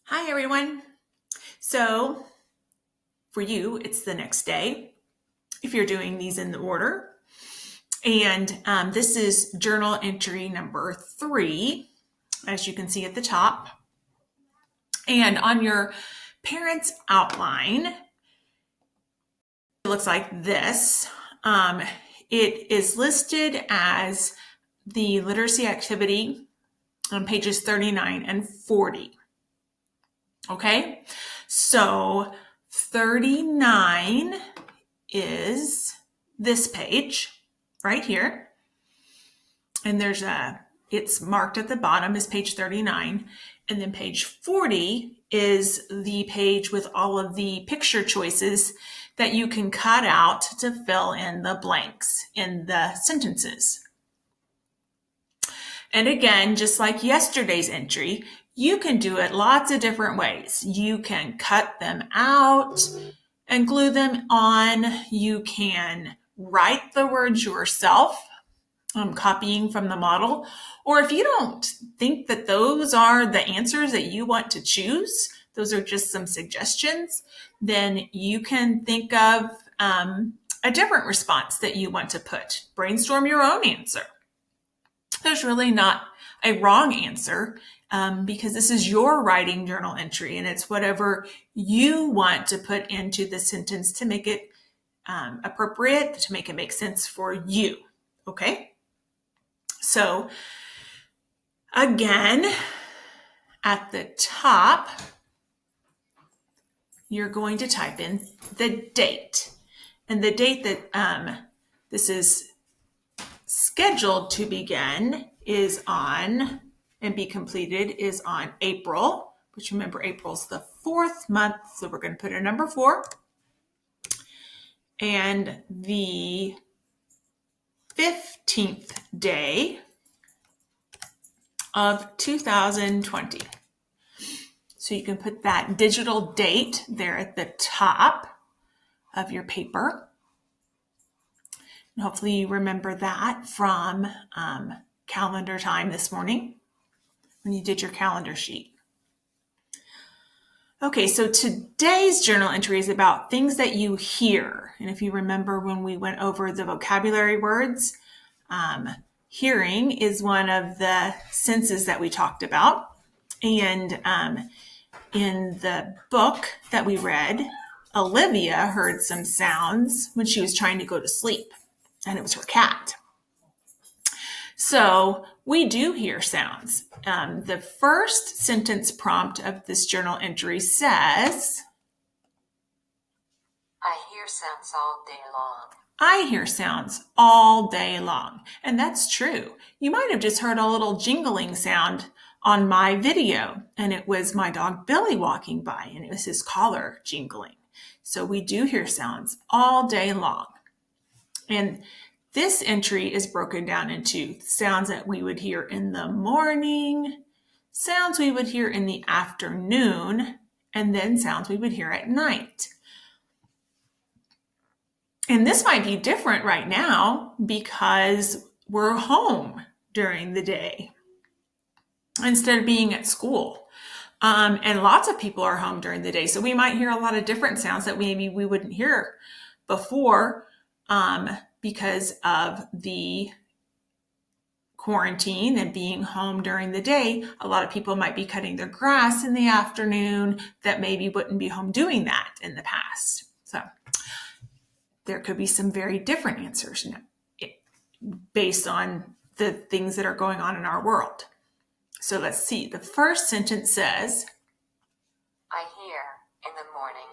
Hi, everyone. So for you, it's the next day if you're doing these in the order. And this is journal entry number 3, as you can see at the top. And on your parents' outline, it looks like this. It is listed as the literacy activity on pages 39 and 40. Okay, so 39 is this page right here. And it's marked at the bottom as page 39. And then page 40 is the page with all of the picture choices that you can cut out to fill in the blanks in the sentences. And again, just like yesterday's entry, you can do it lots of different ways. You can cut them out and glue them on. You can write the words yourself, copying from the model. Or if you don't think that those are the answers that you want to choose, those are just some suggestions, then you can think of a different response that you want to put. Brainstorm your own answer. There's really not a wrong answer because this is your writing journal entry and it's whatever you want to put into the sentence to make it appropriate, to make it make sense for you. Okay? So again, at the top, you're going to type in the date. And the date that this is scheduled to begin is on and be completed is on April, which remember April's the 4th month, so we're going to put a number 4. And the 15th day of 2020. So you can put that digital date there at the top of your paper. And hopefully you remember that from calendar time this morning when you did your calendar sheet. Okay, so today's journal entry is about things that you hear. And if you remember when we went over the vocabulary words, hearing is one of the senses that we talked about. And in the book that we read, Olivia heard some sounds when she was trying to go to sleep, and it was her cat. So we do hear sounds. The first sentence prompt of this journal entry says, I hear sounds all day long. I hear sounds all day long. And that's true. You might have just heard a little jingling sound on my video, and it was my dog Billy walking by, and it was his collar jingling. So we do hear sounds all day long. And this entry is broken down into sounds that we would hear in the morning, sounds we would hear in the afternoon, and then sounds we would hear at night. And this might be different right now because we're home during the day instead of being at school. And lots of people are home during the day. So we might hear a lot of different sounds that maybe we wouldn't hear before because of the quarantine and being home during the day. A lot of people might be cutting their grass in the afternoon that maybe wouldn't be home doing that in the past. So there could be some very different answers based on the things that are going on in our world. So let's see. The first sentence says, I hear in the morning.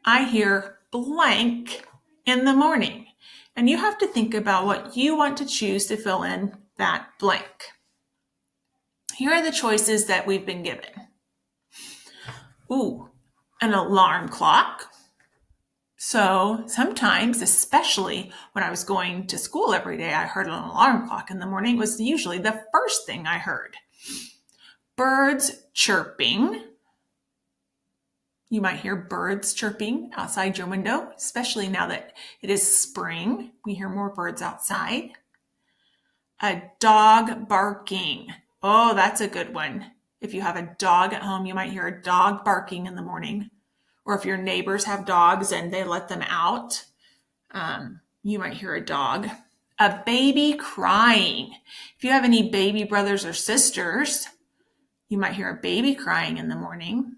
I hear blank in the morning. And you have to think about what you want to choose to fill in that blank. Here are the choices that we've been given. Ooh, an alarm clock. So sometimes, especially when I was going to school every day, I heard an alarm clock in the morning. It was usually the first thing I heard. Birds chirping. You might hear birds chirping outside your window, especially now that it is spring. We hear more birds outside. A dog barking. Oh, that's a good one. If you have a dog at home, you might hear a dog barking in the morning. Or if your neighbors have dogs and they let them out, you might hear a dog. A baby crying. If you have any baby brothers or sisters, you might hear a baby crying in the morning.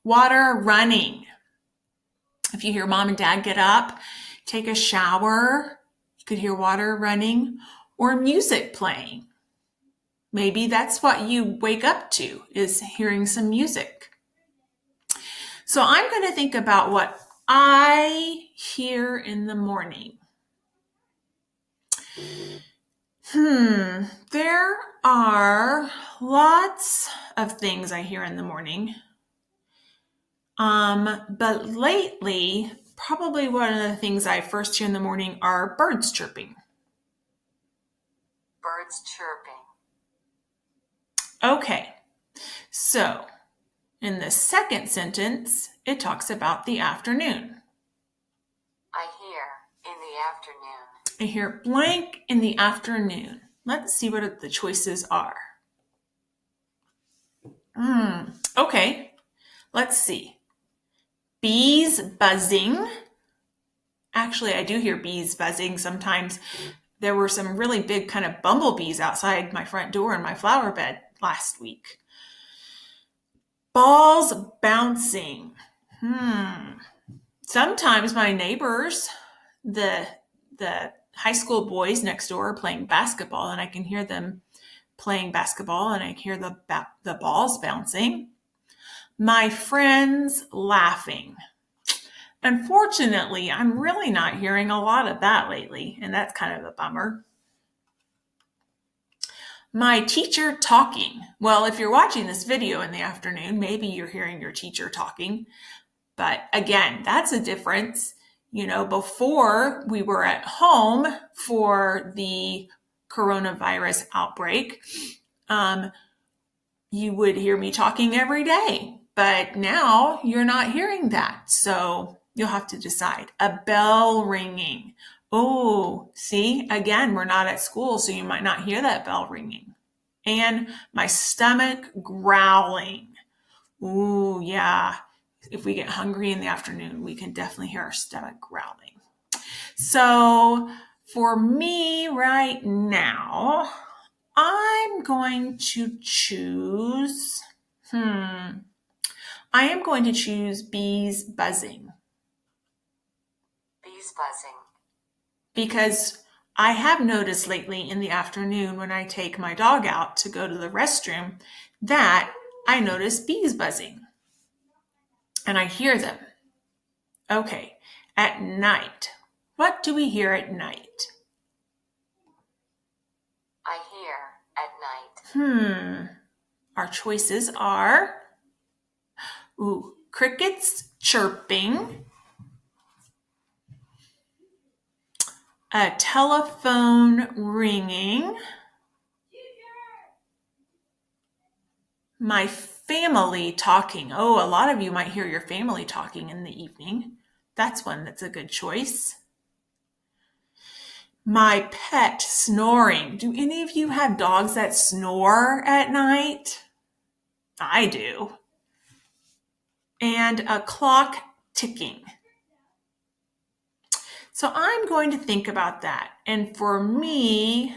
Water running. If you hear mom and dad get up, take a shower, you could hear water running or music playing. Maybe that's what you wake up to, is hearing some music. So I'm going to think about what I hear in the morning. There are lots of things I hear in the morning. But lately, probably one of the things I first hear in the morning are birds chirping. Birds chirping. Okay, so in the second sentence, it talks about the afternoon. I hear in the afternoon. I hear blank in the afternoon. Let's see what the choices are. Okay, let's see. Bees buzzing. Actually, I do hear bees buzzing sometimes. There were some really big kind of bumblebees outside my front door in my flower bed last week. Balls bouncing. Sometimes my neighbors, the high school boys next door, are playing basketball, and I can hear them playing basketball, and I hear the balls bouncing. My friends laughing. Unfortunately, I'm really not hearing a lot of that lately, and that's kind of a bummer. My teacher talking. Well, if you're watching this video in the afternoon, maybe you're hearing your teacher talking. But again, that's a difference. You know, before we were at home for the coronavirus outbreak, you would hear me talking every day. But now you're not hearing that. So you'll have to decide. A bell ringing. Oh, see, again, we're not at school, so you might not hear that bell ringing. And my stomach growling. Ooh, yeah. If we get hungry in the afternoon, we can definitely hear our stomach growling. So for me right now, I'm going to choose, I am going to choose bees buzzing. Bees buzzing. Because I have noticed lately in the afternoon when I take my dog out to go to the restroom that I notice bees buzzing. And I hear them. Okay, at night. What do we hear at night? I hear at night. Our choices are crickets chirping, a telephone ringing, my family talking. Oh, a lot of you might hear your family talking in the evening. That's one that's a good choice. My pet snoring. Do any of you have dogs that snore at night? I do. And a clock ticking. So I'm going to think about that. And for me,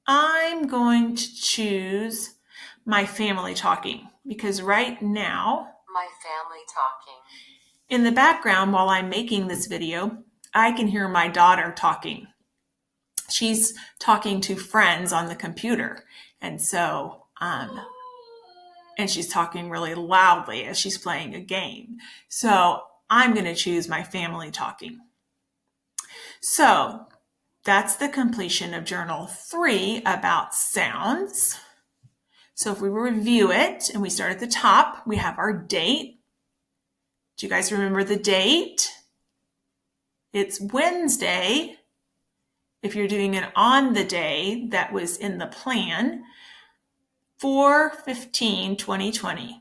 I'm going to choose my family talking, because right now, My family talking. in the background while I'm making this video, I can hear my daughter talking. She's talking to friends on the computer. And so, and she's talking really loudly as she's playing a game. So I'm going to choose my family talking. So that's the completion of Journal 3 about sounds. So if we review it and we start at the top, we have our date. Do you guys remember the date? It's Wednesday. If you're doing it on the day that was in the plan, 4/15/2020.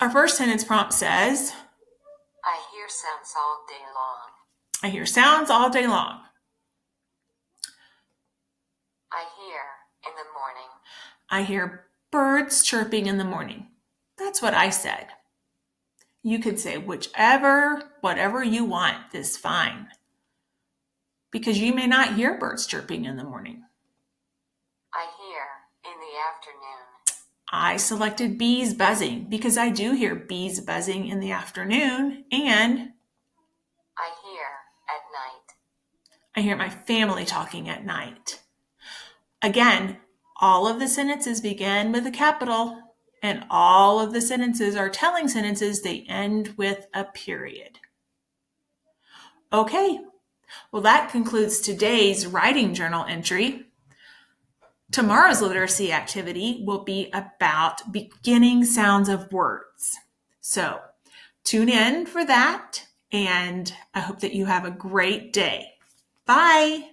Our first sentence prompt says, I hear sounds all day long. I hear sounds all day long. I hear in the morning. I hear birds chirping in the morning. That's what I said. You could say whatever you want is fine, because you may not hear birds chirping in the morning. I hear in the afternoon. I selected bees buzzing because I do hear bees buzzing in the afternoon, and I hear at night. I hear my family talking at night. Again, all of the sentences begin with a capital, and all of the sentences are telling sentences. They end with a period. Okay, well, that concludes today's writing journal entry. Tomorrow's literacy activity will be about beginning sounds of words. So tune in for that, and I hope that you have a great day. Bye.